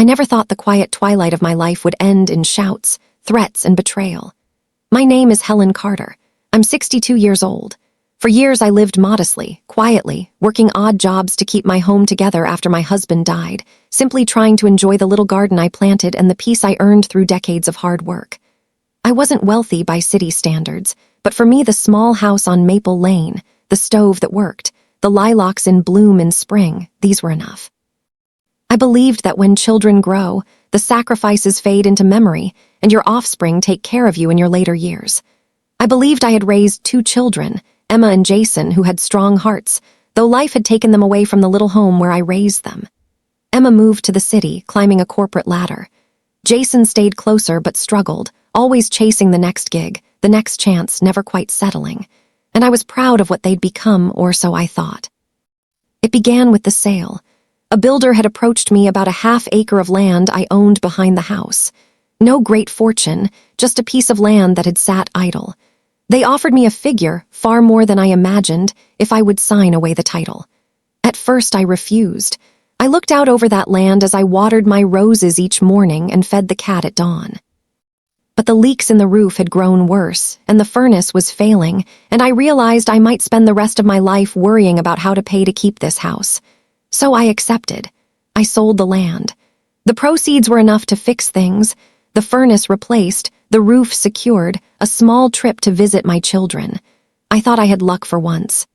I never thought the quiet twilight of my life would end in shouts, threats, and betrayal. My name is Helen Carter. I'm 62 years old. For years I lived modestly, quietly, working odd jobs to keep my home together after my husband died, simply trying to enjoy the little garden I planted and the peace I earned through decades of hard work. I wasn't wealthy by city standards, but for me the small house on Maple Lane, the stove that worked, the lilacs in bloom in spring, these were enough. I believed that when children grow, the sacrifices fade into memory, and your offspring take care of you in your later years. I believed I had raised 2 children, Emma and Jason, who had strong hearts, though life had taken them away from the little home where I raised them. Emma moved to the city, climbing a corporate ladder. Jason stayed closer but struggled, always chasing the next gig, the next chance, never quite settling. And I was proud of what they'd become, or so I thought. It began with the sale. A builder had approached me about a half-acre of land I owned behind the house. No great fortune, just a piece of land that had sat idle. They offered me a figure, far more than I imagined, if I would sign away the title. At first I refused. I looked out over that land as I watered my roses each morning and fed the cat at dawn. But the leaks in the roof had grown worse, and the furnace was failing, and I realized I might spend the rest of my life worrying about how to pay to keep this house. So I accepted. I sold the land. The proceeds were enough to fix things, the furnace replaced, the roof secured, a small trip to visit my children. I thought I had luck for once.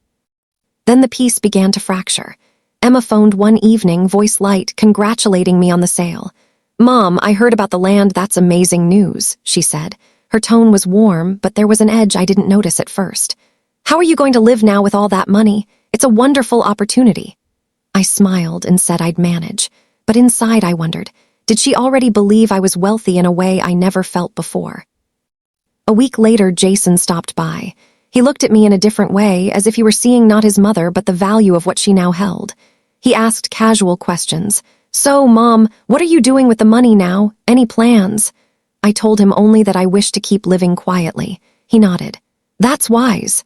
Then the peace began to fracture. Emma phoned one evening, voice light, congratulating me on the sale. "Mom, I heard about the land, that's amazing news," she said. Her tone was warm, but there was an edge I didn't notice at first. "How are you going to live now with all that money? It's a wonderful opportunity." I smiled and said I'd manage, but inside I wondered, did she already believe I was wealthy in a way I never felt before? A week later, Jason stopped by. He looked at me in a different way, as if he were seeing not his mother but the value of what she now held. He asked casual questions. "So, Mom, what are you doing with the money now? Any plans?" I told him only that I wished to keep living quietly. He nodded. "That's wise."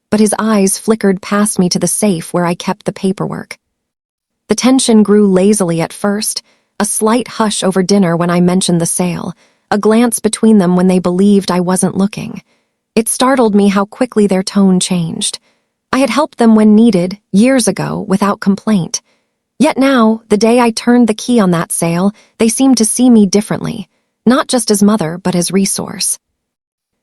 But his eyes flickered past me to the safe where I kept the paperwork. The tension grew lazily at first, a slight hush over dinner when I mentioned the sale, a glance between them when they believed I wasn't looking. It startled me how quickly their tone changed. I had helped them when needed, years ago, without complaint. Yet now, the day I turned the key on that sale, they seemed to see me differently, not just as mother, but as resource.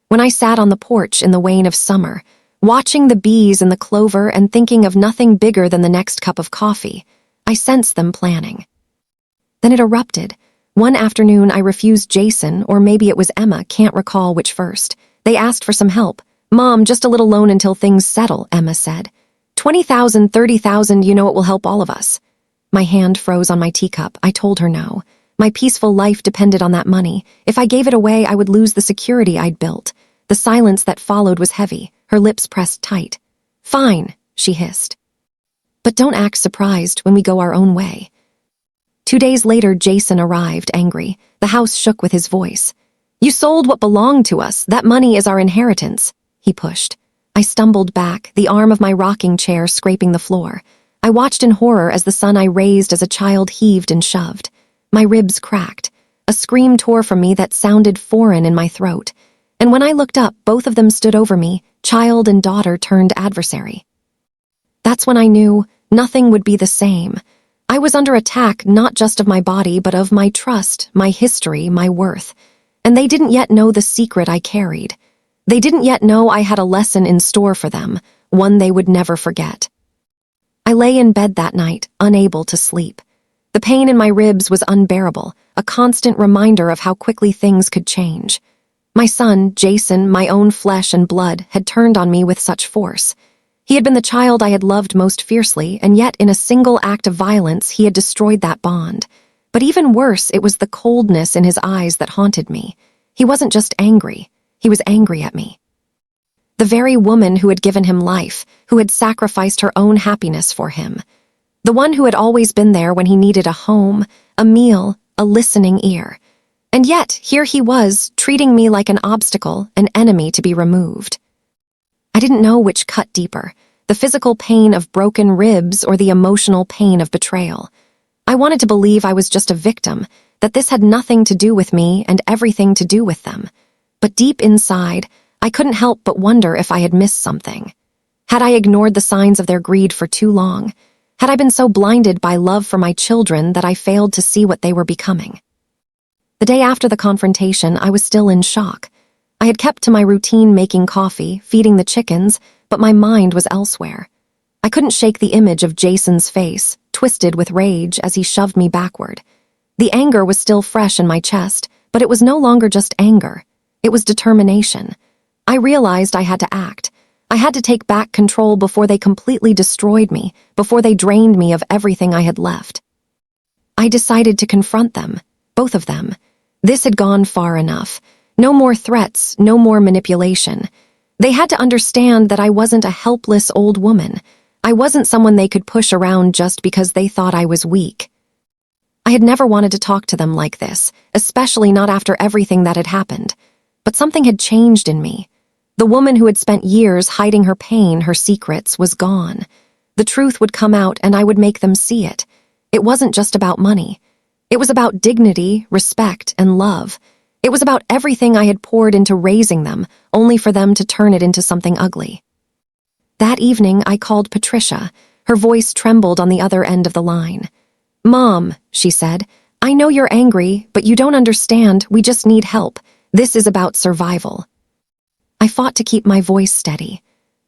When I sat on the porch in the wane of summer, watching the bees and the clover and thinking of nothing bigger than the next cup of coffee, I sensed them planning. Then it erupted. One afternoon I refused Jason, or maybe it was Emma, can't recall which first. They asked for some help. "Mom, just a little loan until things settle," Emma said. 20,000, 30,000, you know it will help all of us." My hand froze on my teacup. I told her no. My peaceful life depended on that money. If I gave it away, I would lose the security I'd built. The silence that followed was heavy, her lips pressed tight. "Fine," she hissed. "But don't act surprised when we go our own way." 2 days later, Jason arrived, angry. The house shook with his voice. "You sold what belonged to us. That money is our inheritance." He pushed. I stumbled back, the arm of my rocking chair scraping the floor. I watched in horror as the son I raised as a child heaved and shoved. My ribs cracked. A scream tore from me that sounded foreign in my throat. And when I looked up, both of them stood over me, child and daughter turned adversary. That's when I knew nothing would be the same. I was under attack not just of my body, but of my trust, my history, my worth. And they didn't yet know the secret I carried. They didn't yet know I had a lesson in store for them, one they would never forget. I lay in bed that night, unable to sleep. The pain in my ribs was unbearable, a constant reminder of how quickly things could change. My son, Jason, my own flesh and blood, had turned on me with such force. He had been the child I had loved most fiercely, and yet in a single act of violence he had destroyed that bond. But even worse, it was the coldness in his eyes that haunted me. He wasn't just angry, he was angry at me. The very woman who had given him life, who had sacrificed her own happiness for him. The one who had always been there when he needed a home, a meal, a listening ear. And yet, here he was, treating me like an obstacle, an enemy to be removed. I didn't know which cut deeper, the physical pain of broken ribs or the emotional pain of betrayal. I wanted to believe I was just a victim, that this had nothing to do with me and everything to do with them. But deep inside, I couldn't help but wonder if I had missed something. Had I ignored the signs of their greed for too long? Had I been so blinded by love for my children that I failed to see what they were becoming? The day after the confrontation, I was still in shock. I had kept to my routine, making coffee, feeding the chickens, but my mind was elsewhere. I couldn't shake the image of Jason's face, twisted with rage as he shoved me backward. The anger was still fresh in my chest, but it was no longer just anger. It was determination. I realized I had to act. I had to take back control before they completely destroyed me, before they drained me of everything I had left. I decided to confront them, both of them. This had gone far enough. No more threats, no more manipulation. They had to understand that I wasn't a helpless old woman. I wasn't someone they could push around just because they thought I was weak. I had never wanted to talk to them like this, especially not after everything that had happened. But something had changed in me. The woman who had spent years hiding her pain, her secrets, was gone. The truth would come out and I would make them see it. It wasn't just about money. It was about dignity, respect, and love. It was about everything I had poured into raising them, only for them to turn it into something ugly. That evening, I called Patricia. Her voice trembled on the other end of the line. "Mom," she said, "I know you're angry, but you don't understand. We just need help. This is about survival." I fought to keep my voice steady.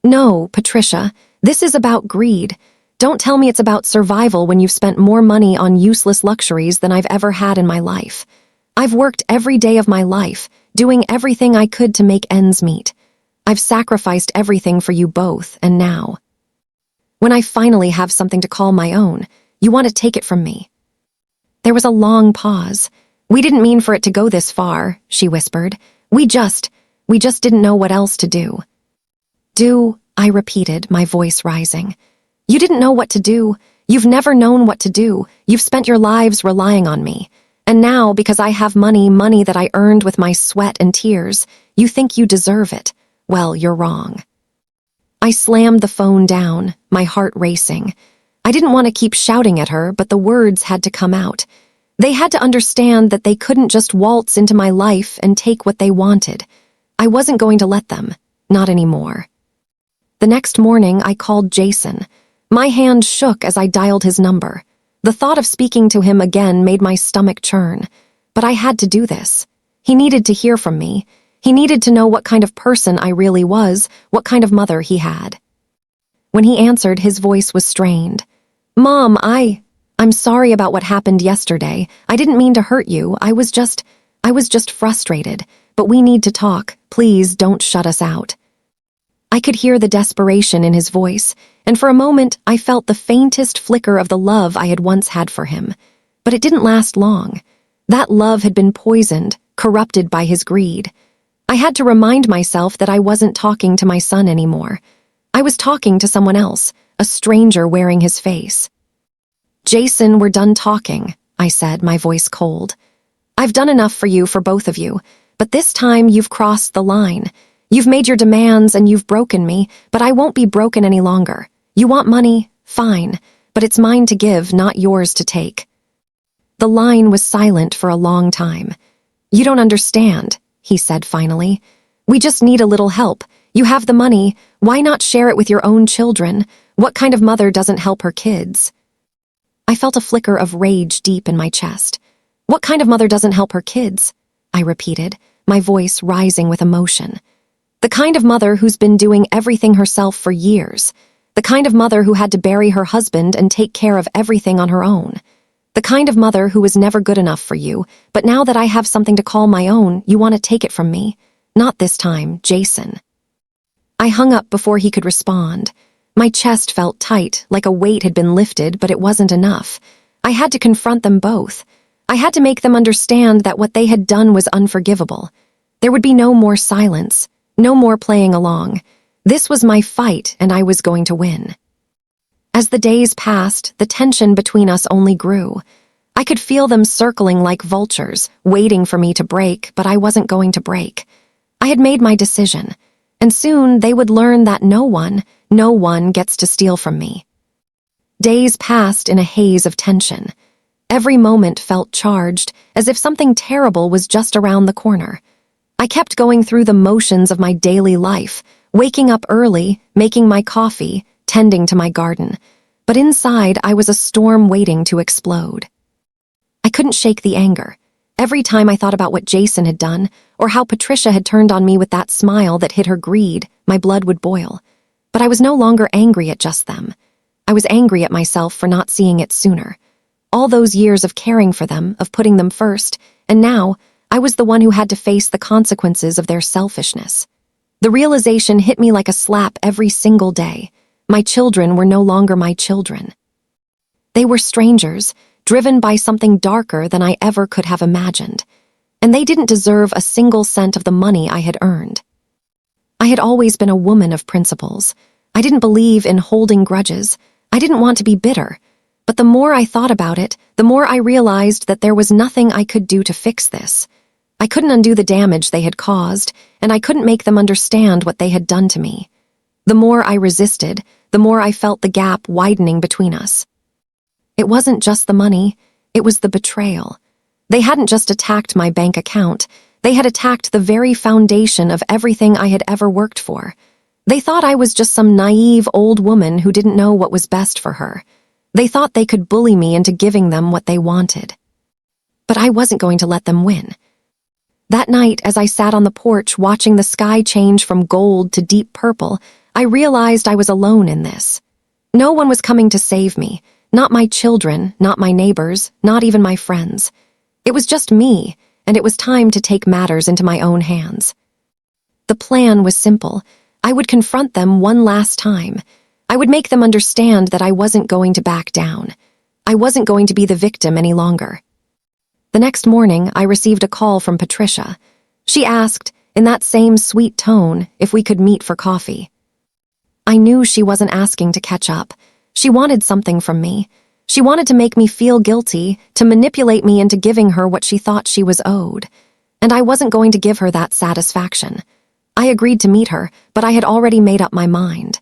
"No, Patricia, this is about greed. Don't tell me it's about survival when you've spent more money on useless luxuries than I've ever had in my life. I've worked every day of my life, doing everything I could to make ends meet. I've sacrificed everything for you both, and now, when I finally have something to call my own, you want to take it from me." There was a long pause. "We didn't mean for it to go this far," she whispered. We just didn't know what else to do." "Do," I repeated, my voice rising. "You didn't know what to do. You've never known what to do. You've spent your lives relying on me. And now, because I have money that I earned with my sweat and tears, you think you deserve it. Well, you're wrong." I slammed the phone down, my heart racing. I didn't want to keep shouting at her, but the words had to come out. They had to understand that they couldn't just waltz into my life and take what they wanted. I wasn't going to let them, not anymore. The next morning, I called Jason. My hand shook as I dialed his number. The thought of speaking to him again made my stomach churn. But I had to do this. He needed to hear from me. He needed to know what kind of person I really was, what kind of mother he had. When he answered, his voice was strained. "Mom, I'm sorry about what happened yesterday. I didn't mean to hurt you. I was just frustrated. But we need to talk. Please don't shut us out." I could hear the desperation in his voice, and for a moment I felt the faintest flicker of the love I had once had for him. But it didn't last long. That love had been poisoned, corrupted by his greed. I had to remind myself that I wasn't talking to my son anymore. I was talking to someone else, a stranger wearing his face. "Jason, we're done talking," I said, my voice cold. "I've done enough for you, for both of you, but this time you've crossed the line. You've made your demands and you've broken me, but I won't be broken any longer. You want money? Fine, but it's mine to give, not yours to take." The line was silent for a long time. "You don't understand," he said finally. "We just need a little help. You have the money. Why not share it with your own children? What kind of mother doesn't help her kids?" I felt a flicker of rage deep in my chest. "What kind of mother doesn't help her kids?" I repeated, my voice rising with emotion. "The kind of mother who's been doing everything herself for years. The kind of mother who had to bury her husband and take care of everything on her own. The kind of mother who was never good enough for you, but now that I have something to call my own, you want to take it from me. Not this time, Jason." I hung up before he could respond. My chest felt tight, like a weight had been lifted, but it wasn't enough. I had to confront them both. I had to make them understand that what they had done was unforgivable. There would be no more silence. No more playing along. This was my fight, and I was going to win. As the days passed, the tension between us only grew. I could feel them circling like vultures, waiting for me to break, but I wasn't going to break. I had made my decision, and soon they would learn that no one gets to steal from me. Days passed in a haze of tension. Every moment felt charged, as if something terrible was just around the corner. I kept going through the motions of my daily life, waking up early, making my coffee, tending to my garden. But inside, I was a storm waiting to explode. I couldn't shake the anger. Every time I thought about what Jason had done, or how Patricia had turned on me with that smile that hid her greed, my blood would boil. But I was no longer angry at just them. I was angry at myself for not seeing it sooner. All those years of caring for them, of putting them first, and now, I was the one who had to face the consequences of their selfishness. The realization hit me like a slap every single day. My children were no longer my children. They were strangers, driven by something darker than I ever could have imagined. And they didn't deserve a single cent of the money I had earned. I had always been a woman of principles. I didn't believe in holding grudges. I didn't want to be bitter. But the more I thought about it, the more I realized that there was nothing I could do to fix this. I couldn't undo the damage they had caused, and I couldn't make them understand what they had done to me. The more I resisted, the more I felt the gap widening between us. It wasn't just the money, it was the betrayal. They hadn't just attacked my bank account, they had attacked the very foundation of everything I had ever worked for. They thought I was just some naive old woman who didn't know what was best for her. They thought they could bully me into giving them what they wanted. But I wasn't going to let them win. That night, as I sat on the porch watching the sky change from gold to deep purple, I realized I was alone in this. No one was coming to save me. Not my children, not my neighbors, not even my friends. It was just me, and it was time to take matters into my own hands. The plan was simple. I would confront them one last time. I would make them understand that I wasn't going to back down. I wasn't going to be the victim any longer. The next morning, I received a call from Patricia. She asked, in that same sweet tone, if we could meet for coffee. I knew she wasn't asking to catch up. She wanted something from me. She wanted to make me feel guilty, to manipulate me into giving her what she thought she was owed. And I wasn't going to give her that satisfaction. I agreed to meet her, but I had already made up my mind.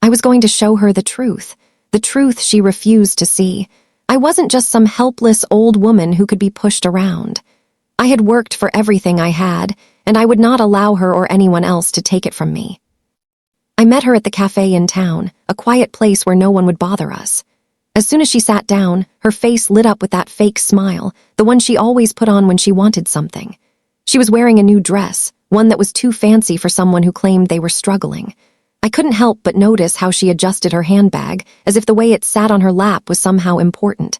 I was going to show her the truth she refused to see. I wasn't just some helpless old woman who could be pushed around. I had worked for everything I had, and I would not allow her or anyone else to take it from me. I met her at the cafe in town, a quiet place where no one would bother us. As soon as she sat down, her face lit up with that fake smile, the one she always put on when she wanted something. She was wearing a new dress, one that was too fancy for someone who claimed they were struggling. I couldn't help but notice how she adjusted her handbag, as if the way it sat on her lap was somehow important.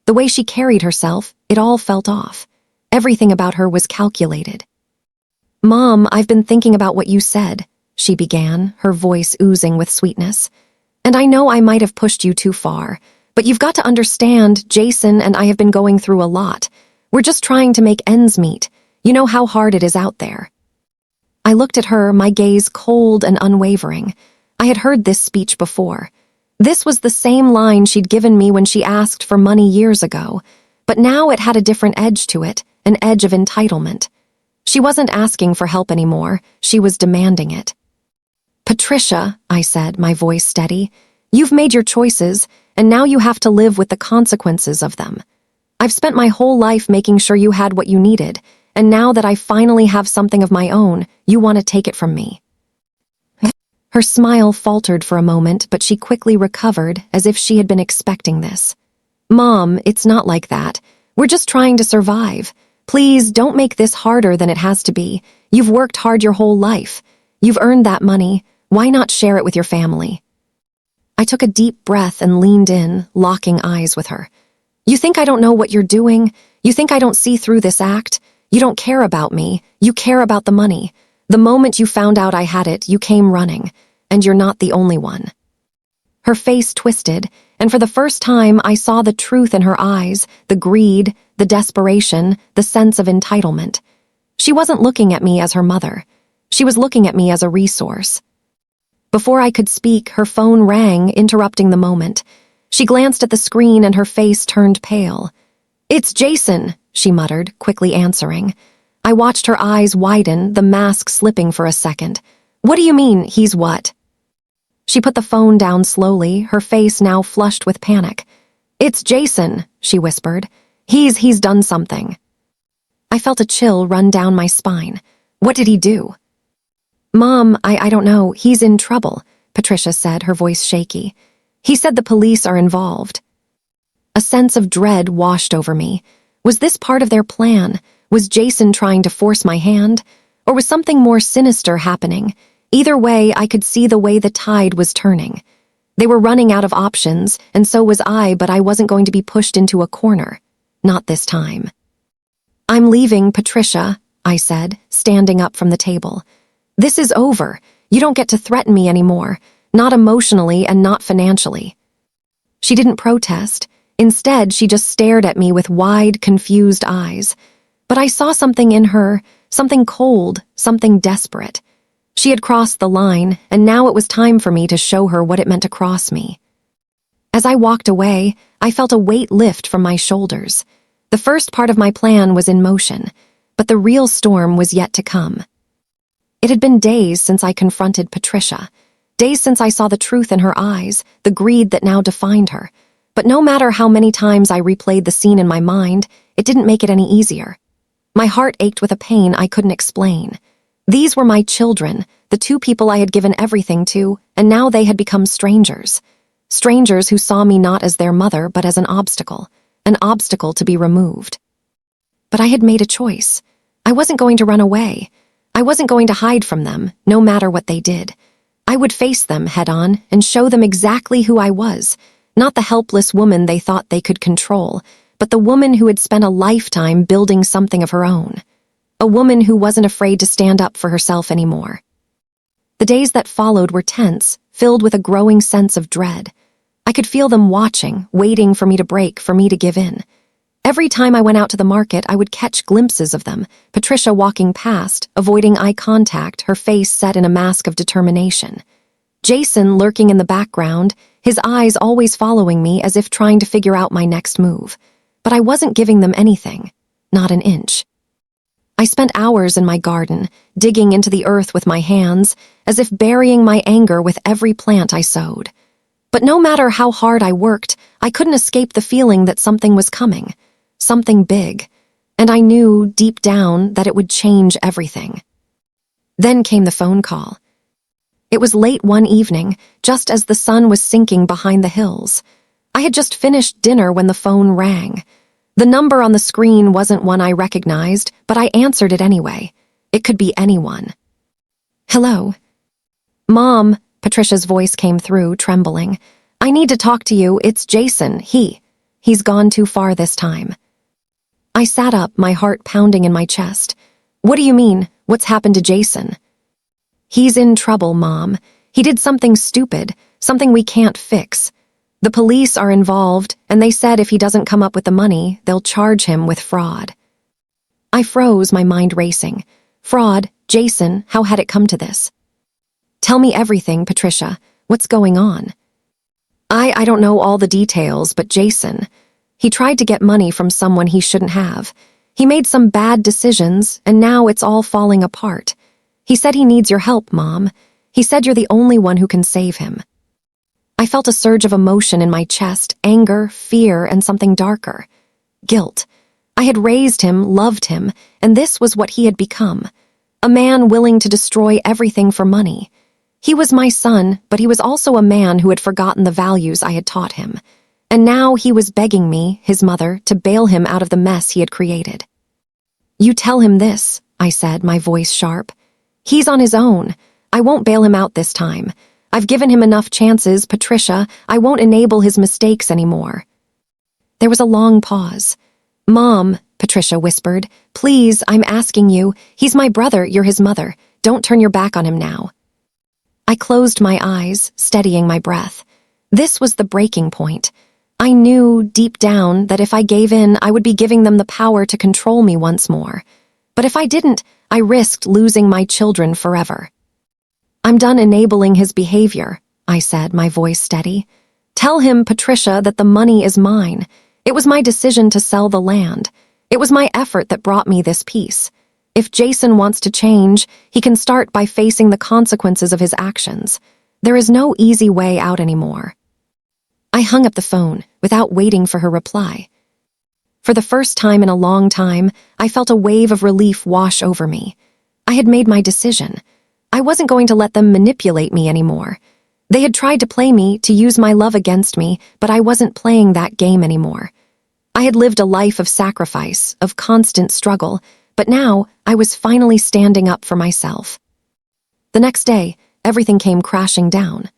The way she carried herself, it all felt off. Everything about her was calculated. "Mom, I've been thinking about what you said," she began, her voice oozing with sweetness. "And I know I might have pushed you too far, but you've got to understand, Jason and I have been going through a lot. We're just trying to make ends meet. You know how hard it is out there." I looked at her, my gaze cold and unwavering. I had heard this speech before. This was the same line she'd given me when she asked for money years ago, but now it had a different edge to it, an edge of entitlement. She wasn't asking for help anymore, she was demanding it. "Patricia," I said, my voice steady, "you've made your choices, and now you have to live with the consequences of them. I've spent my whole life making sure you had what you needed, and now that I finally have something of my own, you want to take it from me." Her smile faltered for a moment, but she quickly recovered, as if she had been expecting this. "Mom, it's not like that. We're just trying to survive. Please, don't make this harder than it has to be. You've worked hard your whole life. You've earned that money. Why not share it with your family?" I took a deep breath and leaned in, locking eyes with her. "You think I don't know what you're doing? You think I don't see through this act? You don't care about me. You care about the money. The moment you found out I had it, you came running. And you're not the only one." Her face twisted, and for the first time I saw the truth in her eyes, the greed, the desperation, the sense of entitlement. She wasn't looking at me as her mother. She was looking at me as a resource. Before I could speak, her phone rang, interrupting the moment. She glanced at the screen and her face turned pale. "It's Jason," she muttered, quickly answering. I watched her eyes widen, the mask slipping for a second. "What do you mean, he's what?" She put the phone down slowly, her face now flushed with panic. "It's Jason," she whispered. He's done something." I felt a chill run down my spine. What did he do? "Mom, I don't know. He's in trouble," Patricia said, her voice shaky. "He said the police are involved." A sense of dread washed over me. Was this part of their plan? Was Jason trying to force my hand? Or was something more sinister happening? Either way, I could see the way the tide was turning. They were running out of options, and so was I, but I wasn't going to be pushed into a corner. Not this time. "I'm leaving, Patricia," I said, standing up from the table. "This is over. You don't get to threaten me anymore, not emotionally and not financially." She didn't protest. Instead, she just stared at me with wide, confused eyes. But I saw something in her, something cold, something desperate. She had crossed the line, and now it was time for me to show her what it meant to cross me. As I walked away, I felt a weight lift from my shoulders. The first part of my plan was in motion, but the real storm was yet to come. It had been days since I confronted Patricia, days since I saw the truth in her eyes, the greed that now defined her. But no matter how many times I replayed the scene in my mind, it didn't make it any easier. My heart ached with a pain I couldn't explain. These were my children, the two people I had given everything to, and now they had become strangers. Strangers who saw me not as their mother, but as an obstacle to be removed. But I had made a choice. I wasn't going to run away. I wasn't going to hide from them, no matter what they did. I would face them head-on and show them exactly who I was, not the helpless woman they thought they could control, but the woman who had spent a lifetime building something of her own. A woman who wasn't afraid to stand up for herself anymore. The days that followed were tense, filled with a growing sense of dread. I could feel them watching, waiting for me to break, for me to give in. Every time I went out to the market, I would catch glimpses of them, Patricia walking past, avoiding eye contact, her face set in a mask of determination. Jason lurking in the background, his eyes always following me as if trying to figure out my next move. But I wasn't giving them anything, not an inch. I spent hours in my garden, digging into the earth with my hands, as if burying my anger with every plant I sowed. But no matter how hard I worked, I couldn't escape the feeling that something was coming, something big, and I knew, deep down, that it would change everything. Then came the phone call. It was late one evening, just as the sun was sinking behind the hills. I had just finished dinner when the phone rang. The number on the screen wasn't one I recognized, but I answered it anyway. It could be anyone. "Hello?" "Mom," Patricia's voice came through, trembling. "I need to talk to you. It's Jason. He's gone too far this time." I sat up, my heart pounding in my chest. "What do you mean? What's happened to Jason?" "He's in trouble, Mom. He did something stupid, something we can't fix. The police are involved, and they said if he doesn't come up with the money, they'll charge him with fraud." I froze, my mind racing. Fraud? Jason? How had it come to this? "Tell me everything, Patricia. What's going on?" I don't know all the details, but Jason, he tried to get money from someone he shouldn't have. He made some bad decisions, and now it's all falling apart. He said he needs your help, Mom. He said you're the only one who can save him." I felt a surge of emotion in my chest, anger, fear, and something darker. Guilt. I had raised him, loved him, and this was what he had become. A man willing to destroy everything for money. He was my son, but he was also a man who had forgotten the values I had taught him. And now he was begging me, his mother, to bail him out of the mess he had created. "You tell him this," I said, my voice sharp. "He's on his own. I won't bail him out this time. I've given him enough chances, Patricia. I won't enable his mistakes anymore." There was a long pause. "Mom," Patricia whispered, "please, I'm asking you. He's my brother, you're his mother. Don't turn your back on him now." I closed my eyes, steadying my breath. This was the breaking point. I knew, deep down, that if I gave in, I would be giving them the power to control me once more. But if I didn't, I risked losing my children forever. "I'm done enabling his behavior," I said, my voice steady. "Tell him, Patricia, that the money is mine. It was my decision to sell the land. It was my effort that brought me this peace. If Jason wants to change, he can start by facing the consequences of his actions. There is no easy way out anymore." I hung up the phone without waiting for her reply. For the first time in a long time, I felt a wave of relief wash over me. I had made my decision. I wasn't going to let them manipulate me anymore. They had tried to play me, to use my love against me, but I wasn't playing that game anymore. I had lived a life of sacrifice, of constant struggle, but now I was finally standing up for myself. The next day, everything came crashing down.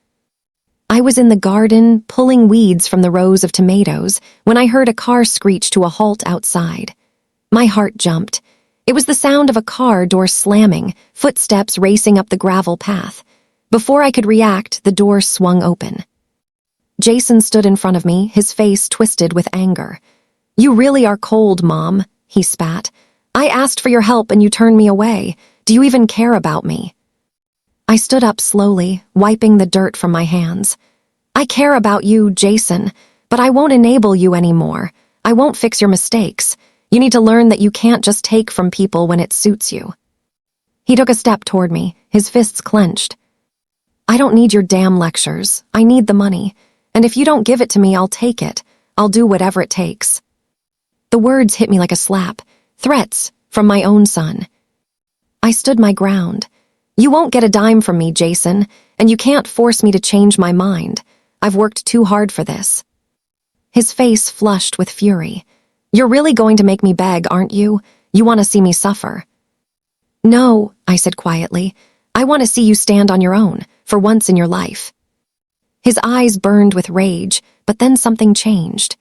I was in the garden, pulling weeds from the rows of tomatoes, when I heard a car screech to a halt outside. My heart jumped. It was the sound of a car door slamming, footsteps racing up the gravel path. Before I could react, the door swung open. Jason stood in front of me, his face twisted with anger. "You really are cold, Mom," he spat. "I asked for your help and you turned me away. Do you even care about me?" I stood up slowly, wiping the dirt from my hands. "I care about you, Jason, but I won't enable you anymore. I won't fix your mistakes. You need to learn that you can't just take from people when it suits you." He took a step toward me, his fists clenched. "I don't need your damn lectures. I need the money. And if you don't give it to me, I'll take it. I'll do whatever it takes." The words hit me like a slap. Threats from my own son. I stood my ground. "You won't get a dime from me, Jason, and you can't force me to change my mind. I've worked too hard for this." His face flushed with fury. "You're really going to make me beg, aren't you? You want to see me suffer." "No," I said quietly. "I want to see you stand on your own, for once in your life." His eyes burned with rage, but then something changed.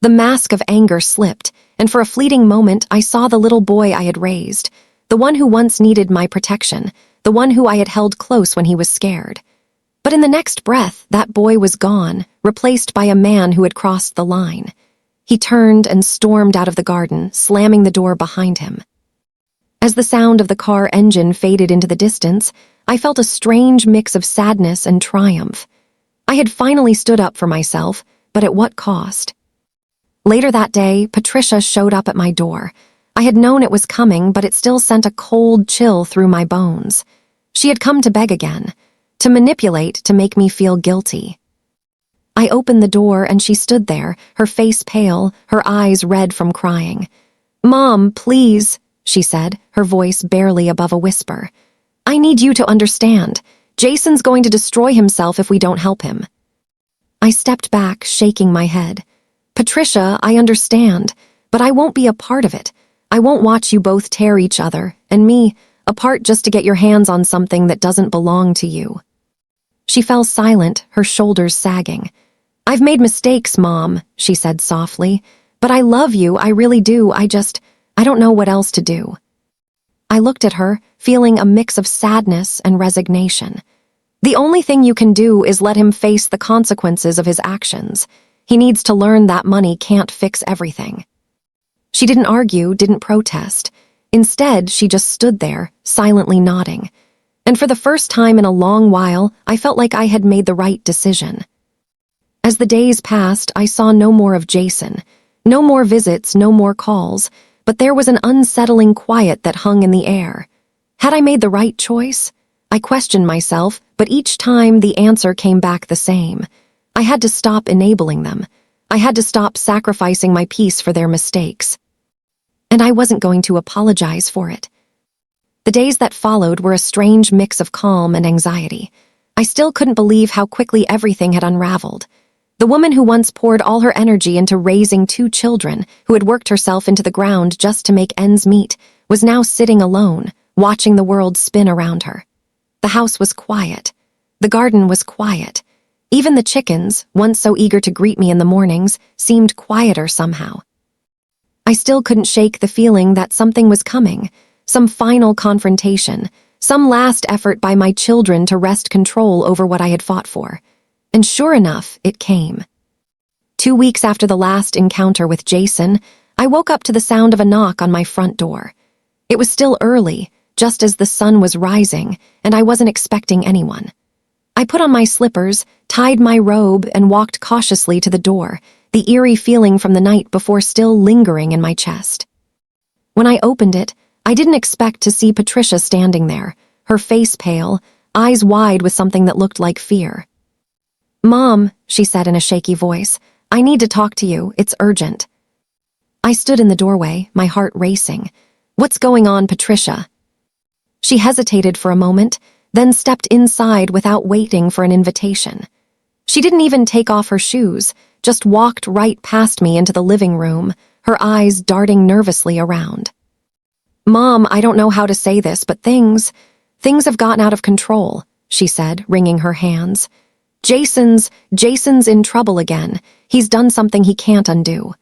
The mask of anger slipped, and for a fleeting moment I saw the little boy I had raised, the one who once needed my protection, the one who I had held close when he was scared. But in the next breath, that boy was gone, replaced by a man who had crossed the line. He turned and stormed out of the garden, slamming the door behind him. As the sound of the car engine faded into the distance, I felt a strange mix of sadness and triumph. I had finally stood up for myself, but at what cost? Later that day, Patricia showed up at my door. I had known it was coming, but it still sent a cold chill through my bones. She had come to beg again, to manipulate, to make me feel guilty. I opened the door and she stood there, her face pale, her eyes red from crying. "Mom, please," she said, her voice barely above a whisper. "I need you to understand. Jason's going to destroy himself if we don't help him." I stepped back, shaking my head. "Patricia, I understand, but I won't be a part of it. I won't watch you both tear each other, and me, apart just to get your hands on something that doesn't belong to you." She fell silent, her shoulders sagging. "I've made mistakes, Mom," she said softly, "but I love you, I really do. I don't know what else to do." I looked at her, feeling a mix of sadness and resignation. "The only thing you can do is let him face the consequences of his actions. He needs to learn that money can't fix everything." She didn't argue, didn't protest. Instead, she just stood there, silently nodding. And for the first time in a long while, I felt like I had made the right decision. As the days passed, I saw no more of Jason. No more visits, no more calls, but there was an unsettling quiet that hung in the air. Had I made the right choice? I questioned myself, but each time the answer came back the same. I had to stop enabling them. I had to stop sacrificing my peace for their mistakes. And I wasn't going to apologize for it. The days that followed were a strange mix of calm and anxiety. I still couldn't believe how quickly everything had unraveled. The woman who once poured all her energy into raising 2 children, who had worked herself into the ground just to make ends meet, was now sitting alone, watching the world spin around her. The house was quiet. The garden was quiet. Even the chickens, once so eager to greet me in the mornings, seemed quieter somehow. I still couldn't shake the feeling that something was coming, some final confrontation, some last effort by my children to wrest control over what I had fought for. And sure enough, it came. 2 weeks after the last encounter with Jason, I woke up to the sound of a knock on my front door. It was still early, just as the sun was rising, and I wasn't expecting anyone. I put on my slippers, tied my robe, and walked cautiously to the door, the eerie feeling from the night before still lingering in my chest. When I opened it, I didn't expect to see Patricia standing there, her face pale, eyes wide with something that looked like fear. "Mom," she said in a shaky voice, "I need to talk to you. It's urgent." I stood in the doorway, my heart racing. "What's going on, Patricia?" She hesitated for a moment, then stepped inside without waiting for an invitation. She didn't even take off her shoes, just walked right past me into the living room, her eyes darting nervously around. "Mom, I don't know how to say this, but things have gotten out of control," she said, wringing her hands. Jason's in trouble again. He's done something he can't undo."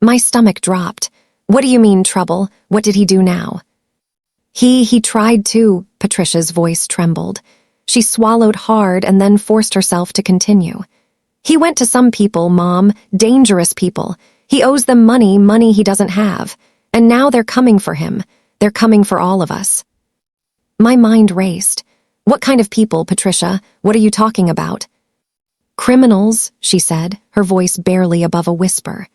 My stomach dropped. "What do you mean, trouble? What did he do now?" He tried to," Patricia's voice trembled. She swallowed hard and then forced herself to continue. "He went to some people, Mom, dangerous people. He owes them money he doesn't have. And now they're coming for him. They're coming for all of us." My mind raced. "What kind of people, Patricia? What are you talking about?" "Criminals," she said, her voice barely above a whisper.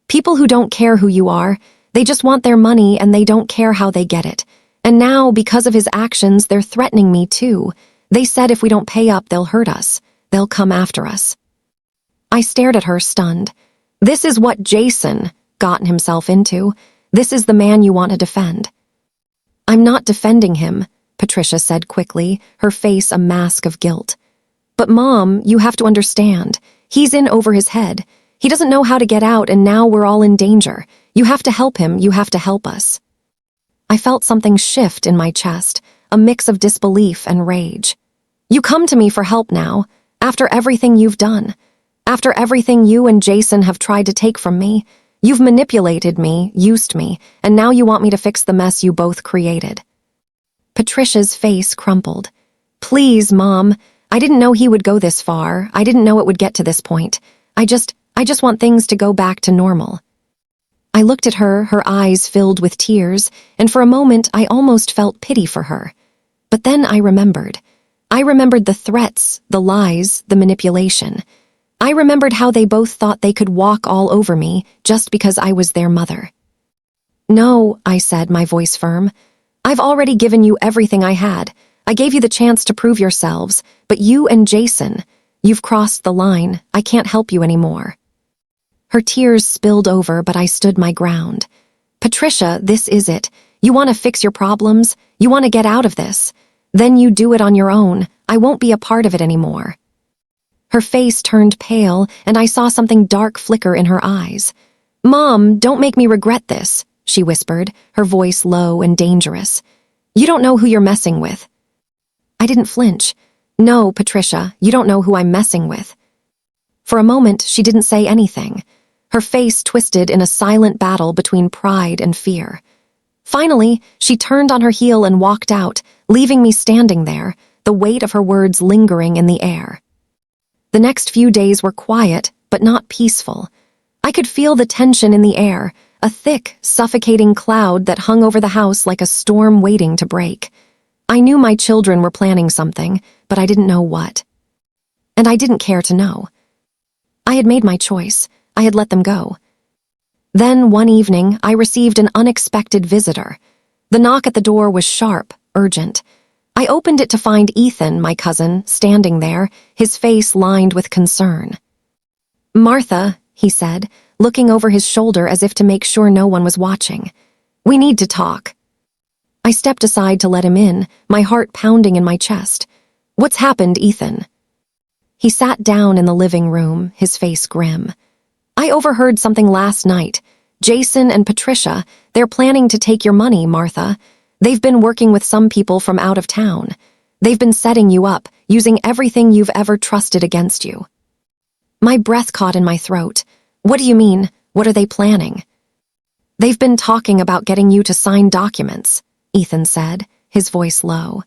"People who don't care who you are. They just want their money and they don't care how they get it. And now, because of his actions, they're threatening me too. They said if we don't pay up, they'll hurt us. They'll come after us." I stared at her, stunned. "This is what Jason gotten himself into. This is the man you want to defend." "I'm not defending him," Patricia said quickly, her face a mask of guilt. "But Mom, you have to understand. He's in over his head. He doesn't know how to get out and now we're all in danger. You have to help him, you have to help us." I felt something shift in my chest, a mix of disbelief and rage. "You come to me for help now, after everything you've done. After everything you and Jason have tried to take from me. You've manipulated me, used me, and now you want me to fix the mess you both created." Patricia's face crumpled. "Please, Mom, I didn't know he would go this far. I didn't know it would get to this point. I just want things to go back to normal." I looked at her, her eyes filled with tears, and for a moment I almost felt pity for her. But then I remembered. I remembered the threats, the lies, the manipulation. I remembered how they both thought they could walk all over me just because I was their mother. "No," I said, my voice firm. "I've already given you everything I had. I gave you the chance to prove yourselves, but you and Jason, you've crossed the line. I can't help you anymore." Her tears spilled over, but I stood my ground. "Patricia, this is it. You want to fix your problems? You want to get out of this? Then you do it on your own. I won't be a part of it anymore." Her face turned pale, and I saw something dark flicker in her eyes. "Mom, don't make me regret this," she whispered, her voice low and dangerous. "You don't know who you're messing with." I didn't flinch. "No, Patricia, you don't know who I'm messing with." For a moment, she didn't say anything. Her face twisted in a silent battle between pride and fear. Finally, she turned on her heel and walked out, leaving me standing there, the weight of her words lingering in the air. The next few days were quiet, but not peaceful. I could feel the tension in the air, a thick, suffocating cloud that hung over the house like a storm waiting to break. I knew my children were planning something, but I didn't know what. And I didn't care to know. I had made my choice. I had let them go. Then, one evening, I received an unexpected visitor. The knock at the door was sharp, urgent. I opened it to find Ethan, my cousin, standing there, his face lined with concern. "Martha," he said, looking over his shoulder as if to make sure no one was watching. "We need to talk." I stepped aside to let him in, my heart pounding in my chest. "What's happened, Ethan?" He sat down in the living room, his face grim. "I overheard something last night. Jason and Patricia, they're planning to take your money, Martha. They've been working with some people from out of town. They've been setting you up, using everything you've ever trusted against you." My breath caught in my throat. "What do you mean? What are they planning?" "They've been talking about getting you to sign documents," Ethan said, his voice low.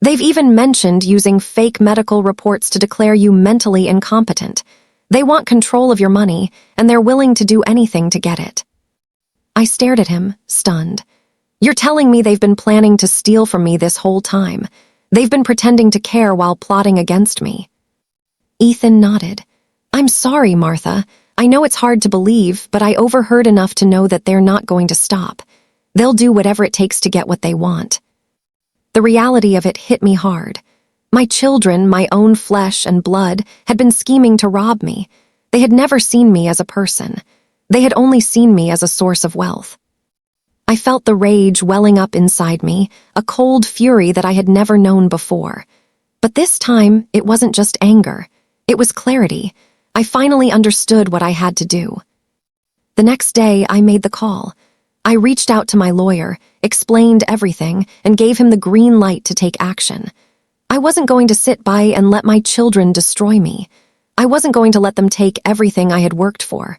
"They've even mentioned using fake medical reports to declare you mentally incompetent. They want control of your money, and they're willing to do anything to get it." I stared at him, stunned. "You're telling me they've been planning to steal from me this whole time. They've been pretending to care while plotting against me." Ethan nodded. "I'm sorry, Martha. I know it's hard to believe, but I overheard enough to know that they're not going to stop. They'll do whatever it takes to get what they want." The reality of it hit me hard. My children, my own flesh and blood, had been scheming to rob me. They had never seen me as a person. They had only seen me as a source of wealth. I felt the rage welling up inside me, a cold fury that I had never known before. But this time, it wasn't just anger. It was clarity. I finally understood what I had to do. The next day, I made the call. I reached out to my lawyer, explained everything, and gave him the green light to take action. I wasn't going to sit by and let my children destroy me. I wasn't going to let them take everything I had worked for.